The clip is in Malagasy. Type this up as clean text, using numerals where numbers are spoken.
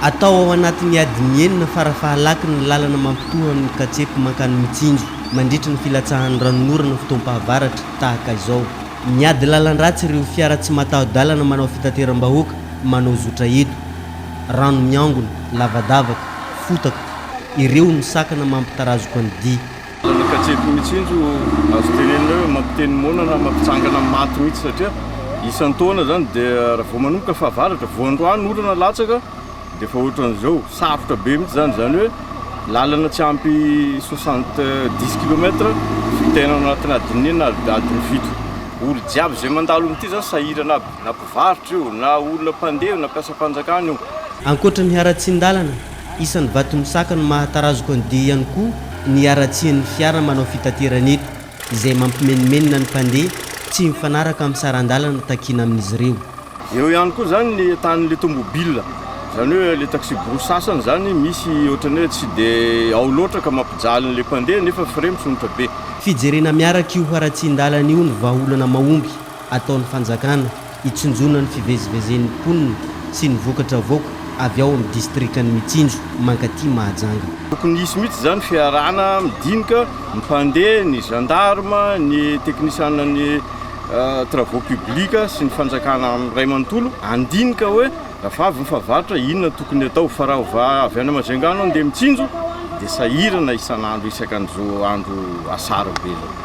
atao ao anatin'ny adiny enina farafahalaky ny lalana mampitohany katsepo mankany mitsinjo mandritra ny filatsahan'ny ranonorana fotoam-pahavaratra tahaka izao. Miady lalan-dratsy ireo fiara tsy mataho-dalana manao fitateram-bahoaka manao zotra eto. Rano miangona, lavadavaka, fotaka, ireo ny sakana mampitarazoka ny dia. Ny katsepo mitsinjo azo tenenina hoe mampiteny monana mampitsangana maty mihitsy satria isan'ny taona zany dia raha vao manomboka fahavaratra voandroany olana latsaka dia fa ohatran'izao sarotra be mihitsy zany hoe lalana tsy ampy 70 km fitena anatin'ny adiny enina adiny fito. Olo jiaby zay mandalo amin'ity zany sahirana aby na mpivarotra io na olona mpandeha na mpiasa-panjakana io. Ankoatra ny haratsin-dalana, isan'ny vato misaka no mahatarazoka ny dia ihany koa ny haratsian'ny fiara manao fitaterana eto izay mampimenimenina ny mpandeha tsy mifanaraka amin'ny saran-dalana takina amin'izy ireo. Eo ihany koa zany ny atan'le tomobile zany hoe le taxi brosasany zany misy ohatrany hoe tsy dia ao loatra ka mampijaly n'le mpandeha nefa frein misonitra be. Fijerena miaraka io haratsin-dalana io ny vahaolana mahomby ataon'ny fanjakana hitsonjona ny fivezivezen'ny mponina sy ny vokatra voaka avy ao amin'ny distrikan'ny Mitsinjo mankaty Mahajanga. Tokony hisy mihitsy zany fiarahana midinika ny mpandeha, ny gendarme, ny teknisiana ny travaux publics sy ny fanjakana amin'ny ray manontolo andinika hoe raha avy ny fahavaratra inona tokony atao fa raha avy any Majunga anao andeha Mitsinjo dia sahirana isan'andro isakan'izao andro asara be zao.